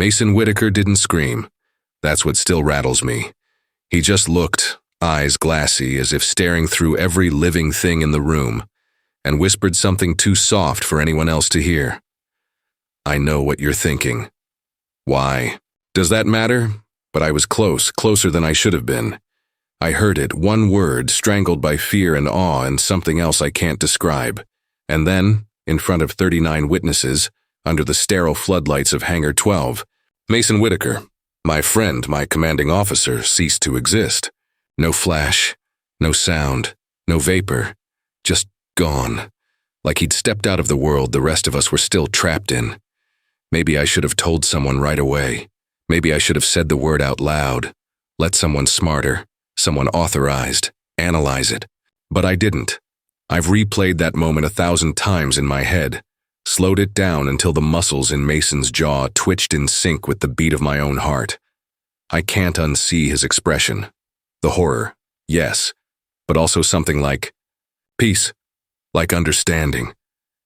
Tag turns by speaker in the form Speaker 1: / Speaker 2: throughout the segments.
Speaker 1: Mason Whitaker didn't scream. That's what still rattles me. He just looked, eyes glassy as if staring through every living thing in the room, and whispered something too soft for anyone else to hear. I know what you're thinking. Why? Does that matter? But I was closer than I should have been. I heard it, one word, strangled by fear and awe and something else I can't describe. And then, in front of 39 witnesses, under the sterile floodlights of Hangar 12, Mason Whitaker, my friend, my commanding officer, ceased to exist. No flash, no sound, no vapor, just gone. Like he'd stepped out of the world the rest of us were still trapped in. Maybe I should have told someone right away. Maybe I should have said the word out loud. Let someone smarter, someone authorized, analyze it. But I didn't. I've replayed that moment 1,000 times in my head, slowed it down until the muscles in Mason's jaw twitched in sync with the beat of my own heart. I can't unsee his expression. The horror, yes, but also something like peace, like understanding.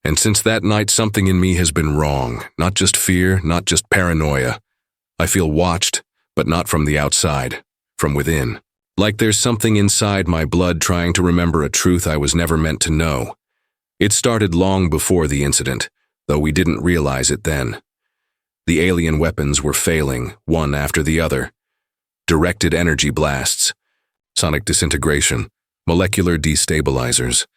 Speaker 1: And since that night, something in me has been wrong. Not just fear, not just paranoia. I feel watched, but not from the outside, from within. Like there's something inside my blood trying to remember a truth I was never meant to know. It started long before the incident, though we didn't realize it then. The alien weapons were failing, one after the other. Directed energy blasts, sonic disintegration, molecular destabilizers.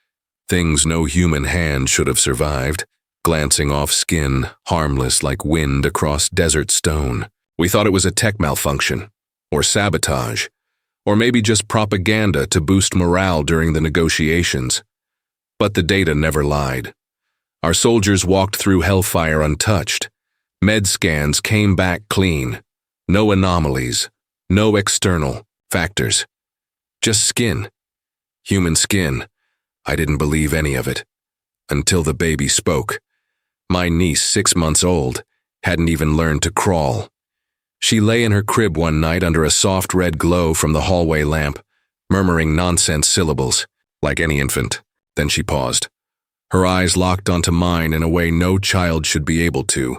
Speaker 1: Things no human hand should have survived, glancing off skin, harmless like wind across desert stone. We thought it was a tech malfunction, or sabotage, or maybe just propaganda to boost morale during the negotiations. But the data never lied. Our soldiers walked through hellfire untouched. Med scans came back clean. No anomalies, no external factors. Just skin. Human skin. I didn't believe any of it. Until the baby spoke. My niece, 6 months old, hadn't even learned to crawl. She lay in her crib one night under a soft red glow from the hallway lamp, murmuring nonsense syllables, like any infant. Then she paused. Her eyes locked onto mine in a way no child should be able to,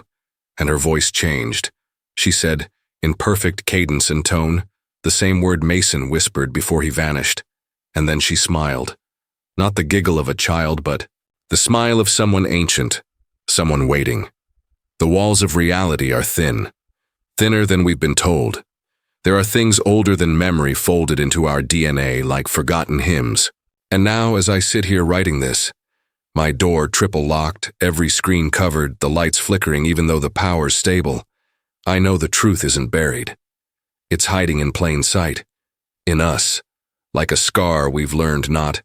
Speaker 1: and her voice changed. She said, in perfect cadence and tone, the same word Mason whispered before he vanished, and then she smiled. Not the giggle of a child, but the smile of someone ancient, someone waiting. The walls of reality are thin, thinner than we've been told. There are things older than memory folded into our DNA like forgotten hymns. And now, as I sit here writing this, my door triple locked, every screen covered, the lights flickering even though the power's stable, I know the truth isn't buried. It's hiding in plain sight, in us, like a scar we've learned not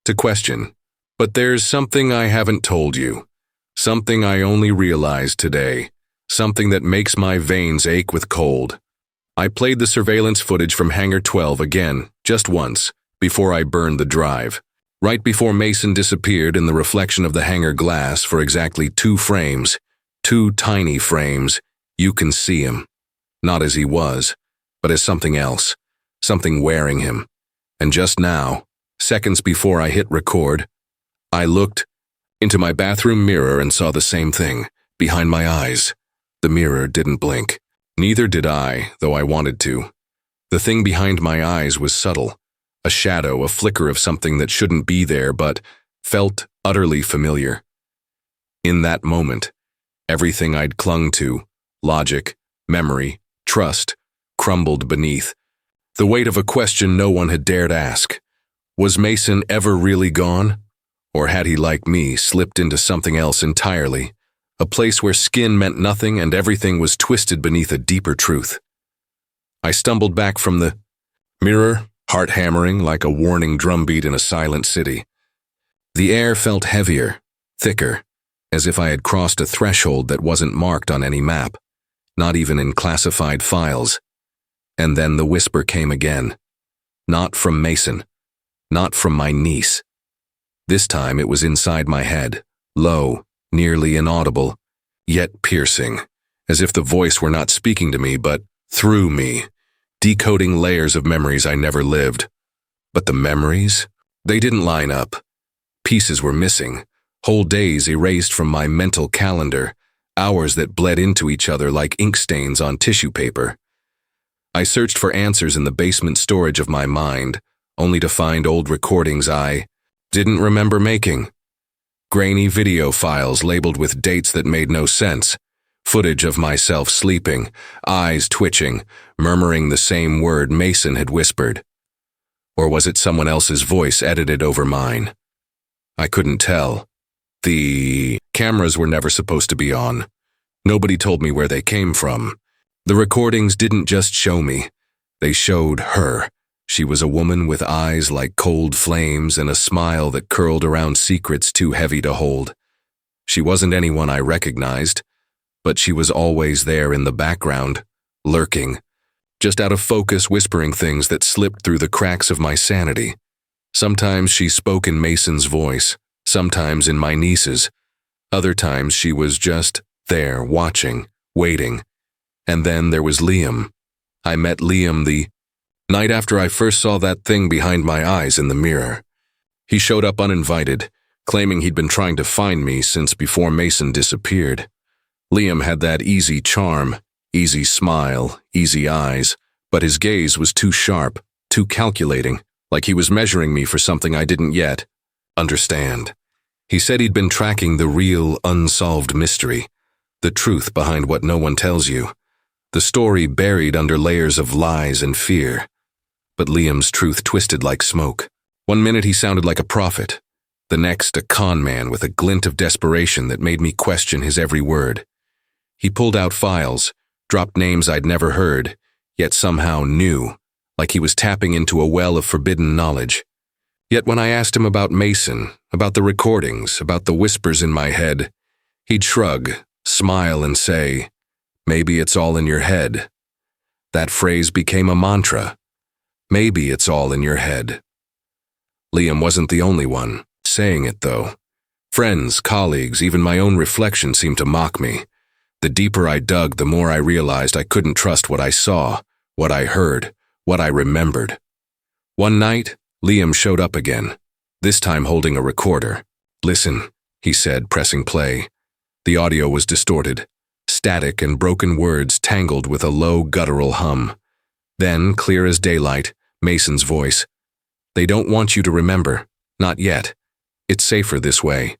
Speaker 1: to question. But there's something I haven't told you, something I only realized today, something that makes my veins ache with cold. I played the surveillance footage from Hangar 12 again, just once, before I burned the drive. Right before Mason disappeared in the reflection of the hangar glass for exactly 2 frames, 2 tiny frames, you can see him. Not as he was, but as something else, something wearing him. And just now, seconds before I hit record, I looked into my bathroom mirror and saw the same thing, behind my eyes. The mirror didn't blink. Neither did I, though I wanted to. The thing behind my eyes was subtle, a shadow, a flicker of something that shouldn't be there but felt utterly familiar. In that moment, everything I'd clung to, logic, memory, trust, crumbled beneath. The weight of a question no one had dared ask. Was Mason ever really gone? Or had he, like me, slipped into something else entirely? A place where skin meant nothing and everything was twisted beneath a deeper truth. I stumbled back from the mirror, heart hammering like a warning drumbeat in a silent city. The air felt heavier, thicker, as if I had crossed a threshold that wasn't marked on any map, not even in classified files. And then the whisper came again. Not from Mason, not from my niece. This time it was inside my head, low, nearly inaudible, yet piercing, as if the voice were not speaking to me but through me, decoding layers of memories I never lived. But the memories? They didn't line up. Pieces were missing, whole days erased from my mental calendar, hours that bled into each other like ink stains on tissue paper. I searched for answers in the basement storage of my mind, only to find old recordings I didn't remember making. Grainy video files labeled with dates that made no sense. Footage of myself sleeping, eyes twitching, murmuring the same word Mason had whispered. Or was it someone else's voice edited over mine? I couldn't tell. The cameras were never supposed to be on. Nobody told me where they came from. The recordings didn't just show me. They showed her. She was a woman with eyes like cold flames and a smile that curled around secrets too heavy to hold. She wasn't anyone I recognized, but she was always there in the background, lurking, just out of focus, whispering things that slipped through the cracks of my sanity. Sometimes she spoke in Mason's voice, sometimes in my niece's. Other times she was just there, watching, waiting. And then there was Liam. I met Liam the night after I first saw that thing behind my eyes in the mirror. He showed up uninvited, claiming he'd been trying to find me since before Mason disappeared. Liam had that easy charm, easy smile, easy eyes, but his gaze was too sharp, too calculating, like he was measuring me for something I didn't yet understand. He said he'd been tracking the real, unsolved mystery, the truth behind what no one tells you, the story buried under layers of lies and fear. But Liam's truth twisted like smoke. One minute he sounded like a prophet, the next a con man with a glint of desperation that made me question his every word. He pulled out files, dropped names I'd never heard, yet somehow knew, like he was tapping into a well of forbidden knowledge. Yet when I asked him about Mason, about the recordings, about the whispers in my head, he'd shrug, smile and say, "Maybe it's all in your head." That phrase became a mantra. Maybe it's all in your head. Liam wasn't the only one saying it, though. Friends, colleagues, even my own reflection seemed to mock me. The deeper I dug, the more I realized I couldn't trust what I saw, what I heard, what I remembered. One night, Liam showed up again, this time holding a recorder. "Listen," he said, pressing play. The audio was distorted, static and broken words tangled with a low guttural hum. Then, clear as daylight, Mason's voice. "They don't want you to remember. Not yet. It's safer this way."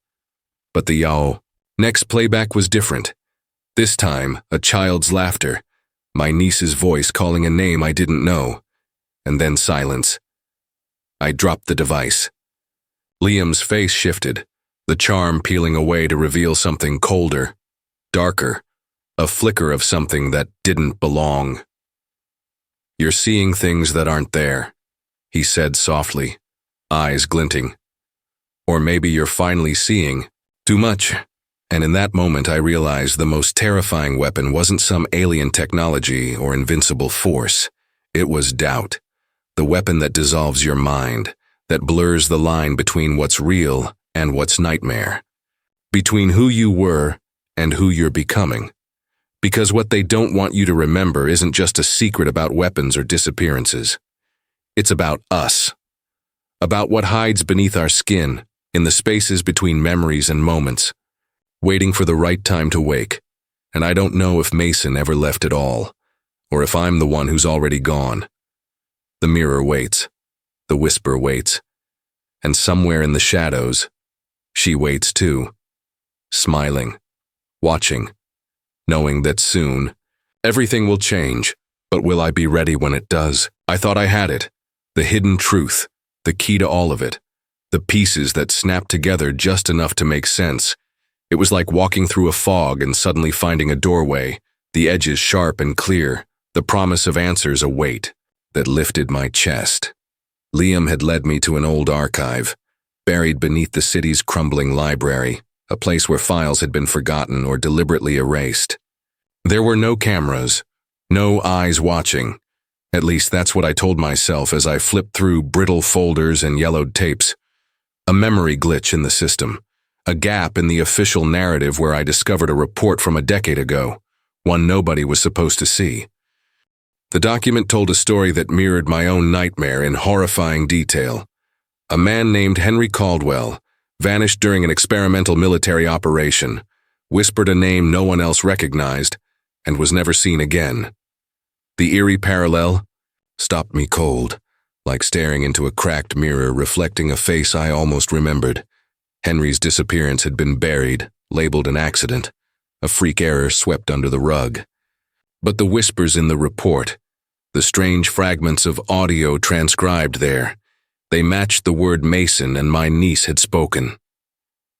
Speaker 1: But the yaw. Next playback was different. This time, a child's laughter, my niece's voice calling a name I didn't know, and then silence. I dropped the device. Liam's face shifted, the charm peeling away to reveal something colder, darker, a flicker of something that didn't belong. "You're seeing things that aren't there," he said softly, eyes glinting. "Or maybe you're finally seeing too much." And in that moment I realized the most terrifying weapon wasn't some alien technology or invincible force. It was doubt, the weapon that dissolves your mind, that blurs the line between what's real and what's nightmare, between who you were and who you're becoming. Because what they don't want you to remember isn't just a secret about weapons or disappearances. It's about us, about what hides beneath our skin, in the spaces between memories and moments, waiting for the right time to wake. And I don't know if Mason ever left at all, or if I'm the one who's already gone. The mirror waits, the whisper waits, and somewhere in the shadows, she waits too, smiling, watching, knowing that soon, everything will change, but will I be ready when it does? I thought I had it, the hidden truth, the key to all of it, the pieces that snap together just enough to make sense. It was like walking through a fog and suddenly finding a doorway, the edges sharp and clear, the promise of answers a weight that lifted my chest. Liam had led me to an old archive, buried beneath the city's crumbling library, a place where files had been forgotten or deliberately erased. There were no cameras, no eyes watching. At least that's what I told myself as I flipped through brittle folders and yellowed tapes. A memory glitch in the system, a gap in the official narrative where I discovered a report from a decade ago, one nobody was supposed to see. The document told a story that mirrored my own nightmare in horrifying detail. A man named Henry Caldwell vanished during an experimental military operation, whispered a name no one else recognized, and was never seen again. The eerie parallel stopped me cold, like staring into a cracked mirror reflecting a face I almost remembered. Henry's disappearance had been buried, labeled an accident, a freak error swept under the rug. But the whispers in the report, the strange fragments of audio transcribed there, they matched the word Mason and my niece had spoken.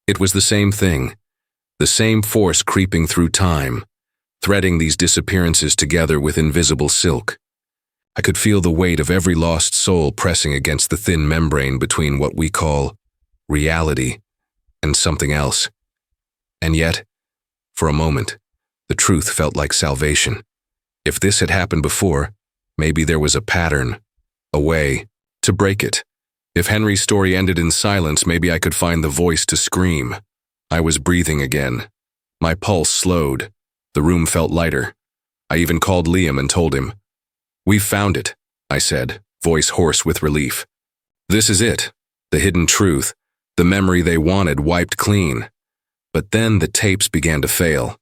Speaker 1: It was the same thing, the same force creeping through time, threading these disappearances together with invisible silk. I could feel the weight of every lost soul pressing against the thin membrane between what we call reality and something else. And yet, for a moment, the truth felt like salvation. If this had happened before, maybe there was a pattern, a way to break it. If Henry's story ended in silence, maybe I could find the voice to scream. I was breathing again. My pulse slowed. The room felt lighter. I even called Liam and told him. "We've found it," I said, voice hoarse with relief. "This is it, the hidden truth, the memory they wanted wiped clean." But then the tapes began to fail.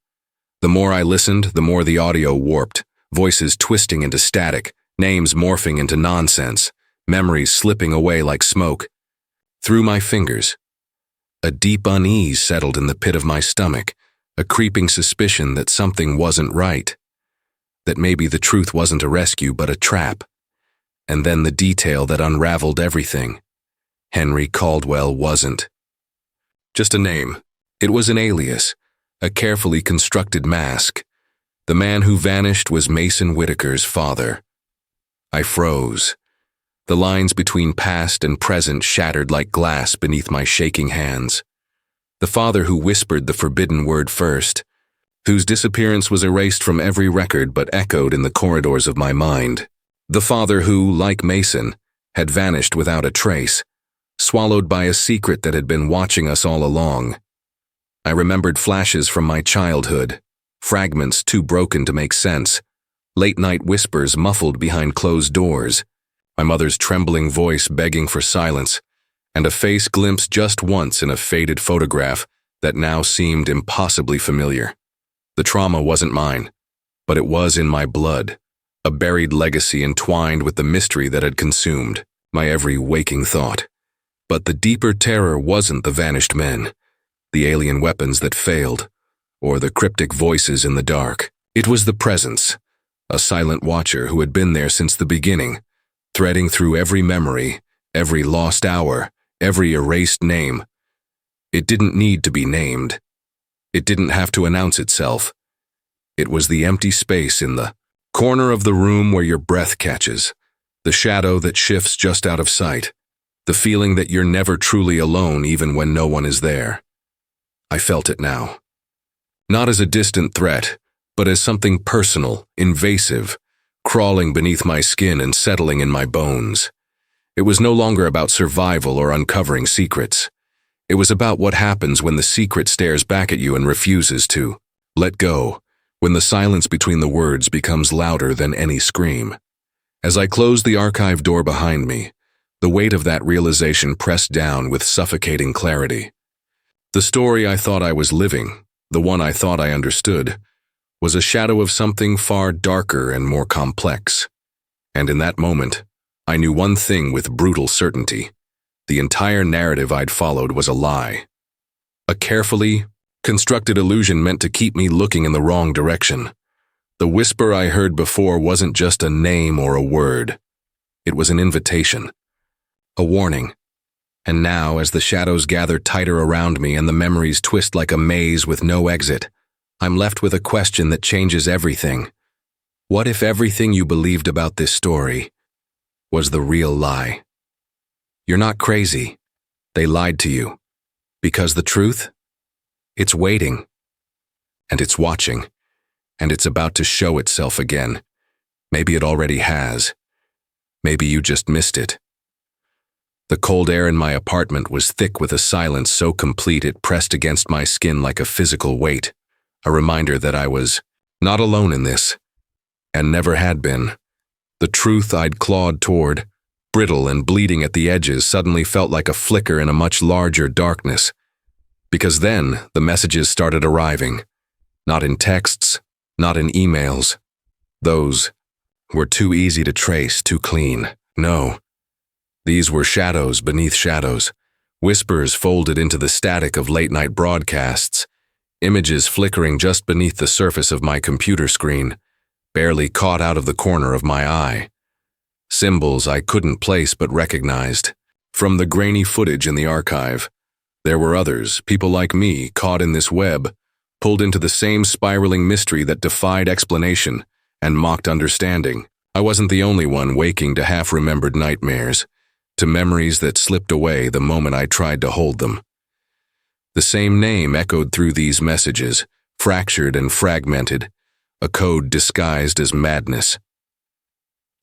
Speaker 1: The more I listened, the more the audio warped, voices twisting into static, names morphing into nonsense, memories slipping away like smoke. Through my fingers, a deep unease settled in the pit of my stomach, a creeping suspicion that something wasn't right, that maybe the truth wasn't a rescue but a trap. And then the detail that unraveled everything. Henry Caldwell wasn't just a name. It was an alias, a carefully constructed mask. The man who vanished was Mason Whitaker's father. I froze. The lines between past and present shattered like glass beneath my shaking hands. The father who whispered the forbidden word first, whose disappearance was erased from every record but echoed in the corridors of my mind. The father who, like Mason, had vanished without a trace, swallowed by a secret that had been watching us all along. I remembered flashes from my childhood, fragments too broken to make sense, late-night whispers muffled behind closed doors, my mother's trembling voice begging for silence, and a face glimpsed just once in a faded photograph that now seemed impossibly familiar. The trauma wasn't mine, but it was in my blood, a buried legacy entwined with the mystery that had consumed my every waking thought. But the deeper terror wasn't the vanished men, the alien weapons that failed, or the cryptic voices in the dark. It was the presence, a silent watcher who had been there since the beginning, threading through every memory, every lost hour, every erased name. It didn't need to be named. It didn't have to announce itself. It was the empty space in the corner of the room where your breath catches, the shadow that shifts just out of sight, the feeling that you're never truly alone even when no one is there. I felt it now. Not as a distant threat, but as something personal, invasive, crawling beneath my skin and settling in my bones. It was no longer about survival or uncovering secrets. It was about what happens when the secret stares back at you and refuses to let go, when the silence between the words becomes louder than any scream. As I closed the archive door behind me, the weight of that realization pressed down with suffocating clarity. The story I thought I was living, the one I thought I understood, was a shadow of something far darker and more complex. And in that moment, I knew one thing with brutal certainty. The entire narrative I'd followed was a lie. A carefully constructed illusion meant to keep me looking in the wrong direction. The whisper I heard before wasn't just a name or a word. It was an invitation, a warning. And now, as the shadows gather tighter around me and the memories twist like a maze with no exit, I'm left with a question that changes everything. What if everything you believed about this story was the real lie? You're not crazy. They lied to you. Because the truth? It's waiting. And it's watching. And it's about to show itself again. Maybe it already has. Maybe you just missed it. The cold air in my apartment was thick with a silence so complete it pressed against my skin like a physical weight, a reminder that I was not alone in this, and never had been. The truth I'd clawed toward, brittle and bleeding at the edges, suddenly felt like a flicker in a much larger darkness. Because then the messages started arriving. Not in texts, not in emails. Those were too easy to trace, too clean. No. These were shadows beneath shadows, whispers folded into the static of late-night broadcasts, images flickering just beneath the surface of my computer screen, barely caught out of the corner of my eye. Symbols I couldn't place but recognized. From the grainy footage in the archive, there were others, people like me, caught in this web, pulled into the same spiraling mystery that defied explanation and mocked understanding. I wasn't the only one waking to half-remembered nightmares, to memories that slipped away the moment I tried to hold them. The same name echoed through these messages, fractured and fragmented, a code disguised as madness.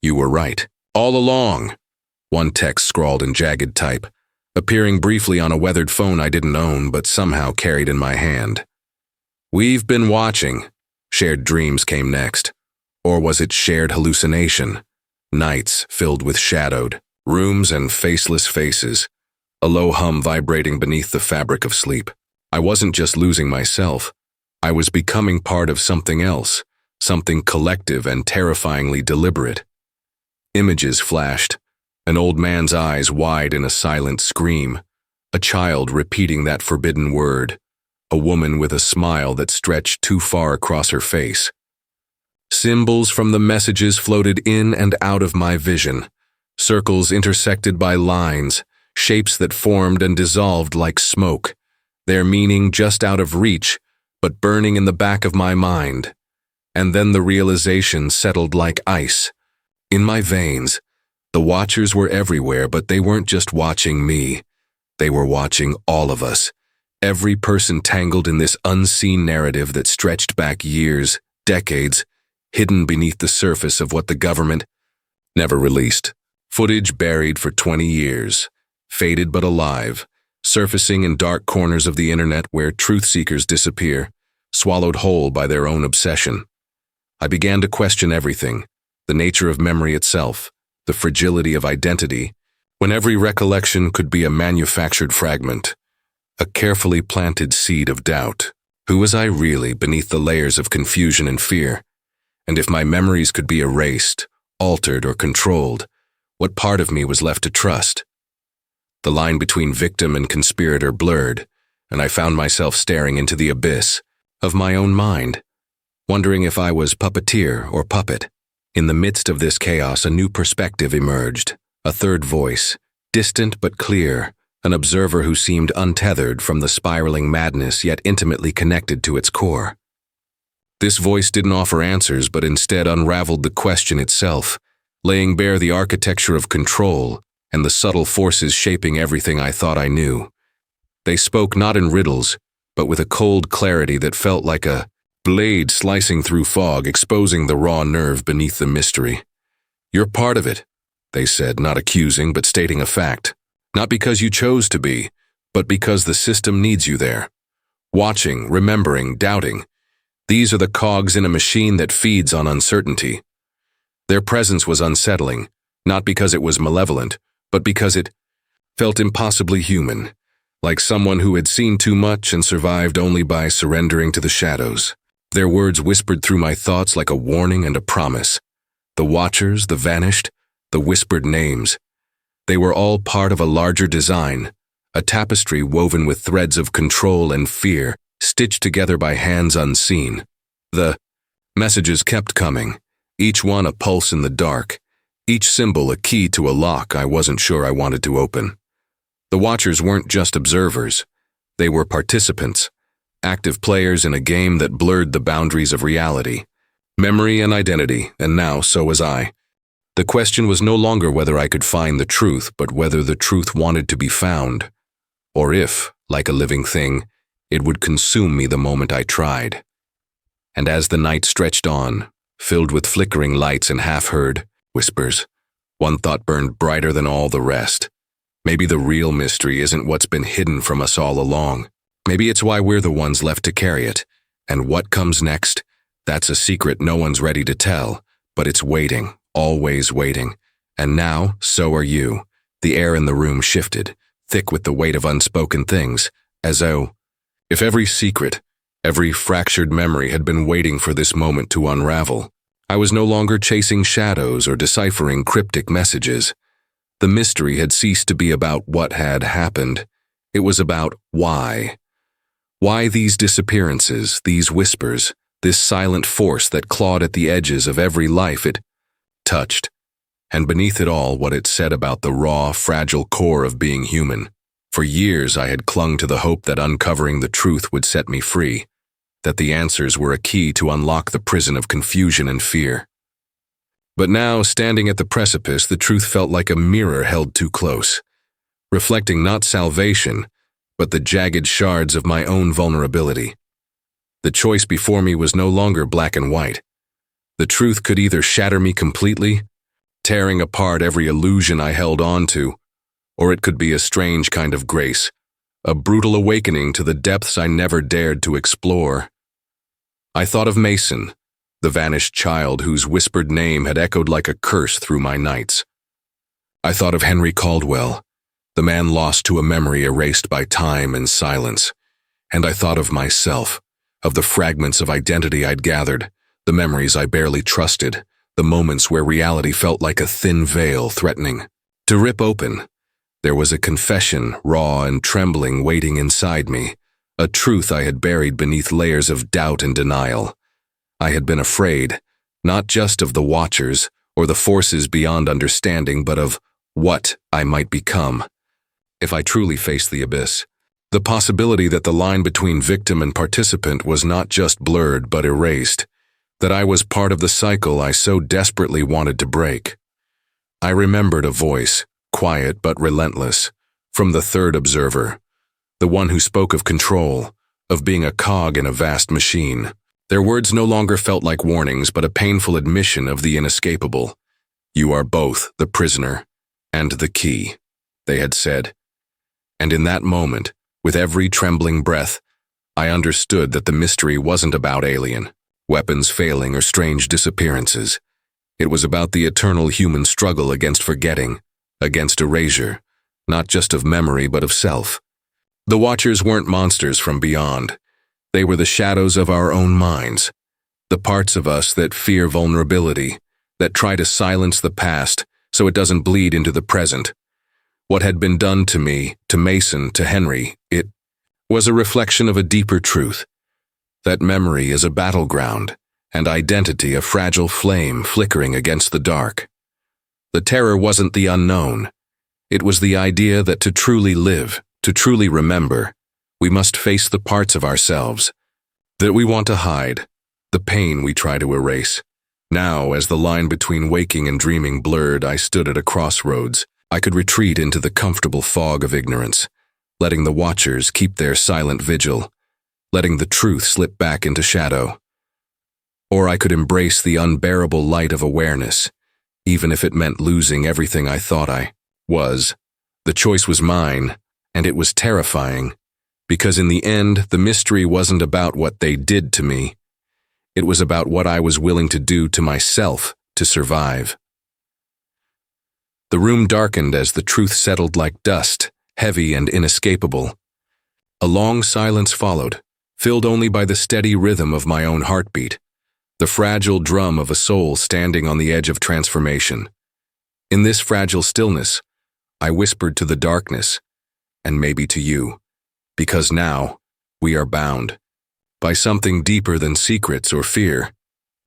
Speaker 1: "You were right. All along," one text scrawled in jagged type, appearing briefly on a weathered phone I didn't own but somehow carried in my hand. "We've been watching." Shared dreams came next. Or was it shared hallucination? Nights filled with shadowed rooms and faceless faces, a low hum vibrating beneath the fabric of sleep. I wasn't just losing myself. I was becoming part of something else, something collective and terrifyingly deliberate. Images flashed, an old man's eyes wide in a silent scream, a child repeating that forbidden word, a woman with a smile that stretched too far across her face. Symbols from the messages floated in and out of my vision, circles intersected by lines, shapes that formed and dissolved like smoke, their meaning just out of reach, but burning in the back of my mind. And then the realization settled like ice. In my veins, the watchers were everywhere, but they weren't just watching me. They were watching all of us, every person tangled in this unseen narrative that stretched back years, decades, hidden beneath the surface of what the government never released. Footage buried for 20 years, faded but alive, surfacing in dark corners of the internet where truth-seekers disappear, swallowed whole by their own obsession. I began to question everything, the nature of memory itself, the fragility of identity, when every recollection could be a manufactured fragment, a carefully planted seed of doubt. Who was I really beneath the layers of confusion and fear? And if my memories could be erased, altered, or controlled, what part of me was left to trust? The line between victim and conspirator blurred, and I found myself staring into the abyss of my own mind, wondering if I was puppeteer or puppet. In the midst of this chaos, a new perspective emerged, a third voice, distant but clear, an observer who seemed untethered from the spiraling madness yet intimately connected to its core. This voice didn't offer answers, but instead unraveled the question itself, laying bare the architecture of control and the subtle forces shaping everything I thought I knew. They spoke not in riddles, but with a cold clarity that felt like a blade slicing through fog, exposing the raw nerve beneath the mystery. "You're part of it," they said, not accusing, but stating a fact. "Not because you chose to be, but because the system needs you there. Watching, remembering, doubting. These are the cogs in a machine that feeds on uncertainty." Their presence was unsettling, not because it was malevolent, but because it felt impossibly human, like someone who had seen too much and survived only by surrendering to the shadows. Their words whispered through my thoughts like a warning and a promise. The watchers, the vanished, the whispered names. They were all part of a larger design, a tapestry woven with threads of control and fear, stitched together by hands unseen. The messages kept coming, each one a pulse in the dark, each symbol a key to a lock I wasn't sure I wanted to open. The watchers weren't just observers. They were participants, active players in a game that blurred the boundaries of reality, memory and identity, and now so was I. The question was no longer whether I could find the truth, but whether the truth wanted to be found, or if, like a living thing, it would consume me the moment I tried. And as the night stretched on, filled with flickering lights and half-heard whispers, one thought burned brighter than all the rest. Maybe the real mystery isn't what's been hidden from us all along. Maybe it's why we're the ones left to carry it. And what comes next? That's a secret no one's ready to tell, but it's waiting, always waiting. And now, so are you. The air in the room shifted, thick with the weight of unspoken things, as though If every secret, every fractured memory had been waiting for this moment to unravel, I was no longer chasing shadows or deciphering cryptic messages. The mystery had ceased to be about what had happened. It was about why. Why these disappearances, these whispers, this silent force that clawed at the edges of every life it touched, and beneath it all what it said about the raw, fragile core of being human. For years I had clung to the hope that uncovering the truth would set me free, that the answers were a key to unlock the prison of confusion and fear. But now, standing at the precipice, the truth felt like a mirror held too close, reflecting not salvation, but the jagged shards of my own vulnerability. The choice before me was no longer black and white. The truth could either shatter me completely, tearing apart every illusion I held on to, or it could be a strange kind of grace, a brutal awakening to the depths I never dared to explore. I thought of Mason, the vanished child whose whispered name had echoed like a curse through my nights. I thought of Henry Caldwell, the man lost to a memory erased by time and silence. And I thought of myself, of the fragments of identity I'd gathered, the memories I barely trusted, the moments where reality felt like a thin veil threatening to rip open. There was a confession, raw and trembling, waiting inside me, a truth I had buried beneath layers of doubt and denial. I had been afraid, not just of the Watchers or the forces beyond understanding, but of what I might become if I truly faced the abyss. The possibility that the line between victim and participant was not just blurred but erased, that I was part of the cycle I so desperately wanted to break. I remembered a voice, quiet but relentless, from the third observer, the one who spoke of control, of being a cog in a vast machine. Their words no longer felt like warnings but a painful admission of the inescapable. "You are both the prisoner and the key," they had said. And in that moment, with every trembling breath, I understood that the mystery wasn't about alien, weapons failing, or strange disappearances. It was about the eternal human struggle against forgetting, against erasure, not just of memory but of self. The Watchers weren't monsters from beyond. They were the shadows of our own minds, the parts of us that fear vulnerability, that try to silence the past so it doesn't bleed into the present. What had been done to me, to Mason, to Henry, it was a reflection of a deeper truth, that memory is a battleground, and identity a fragile flame flickering against the dark. The terror wasn't the unknown. It was the idea that to truly live, to truly remember, we must face the parts of ourselves that we want to hide, the pain we try to erase. Now, as the line between waking and dreaming blurred, I stood at a crossroads. I could retreat into the comfortable fog of ignorance, letting the Watchers keep their silent vigil, letting the truth slip back into shadow. Or I could embrace the unbearable light of awareness, even if it meant losing everything I thought I was. The choice was mine, and it was terrifying, because in the end, the mystery wasn't about what they did to me. It was about what I was willing to do to myself to survive. The room darkened as the truth settled like dust, heavy and inescapable. A long silence followed, filled only by the steady rhythm of my own heartbeat, the fragile drum of a soul standing on the edge of transformation. In this fragile stillness, I whispered to the darkness, and maybe to you, because now we are bound by something deeper than secrets or fear.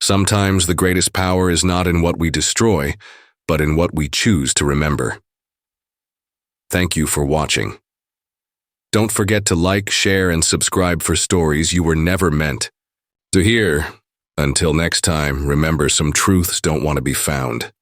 Speaker 1: Sometimes the greatest power is not in what we destroy, but in what we choose to remember. Thank you for watching. Don't forget to like, share, and subscribe for stories you were never meant to hear. Until next time, remember, some truths don't want to be found.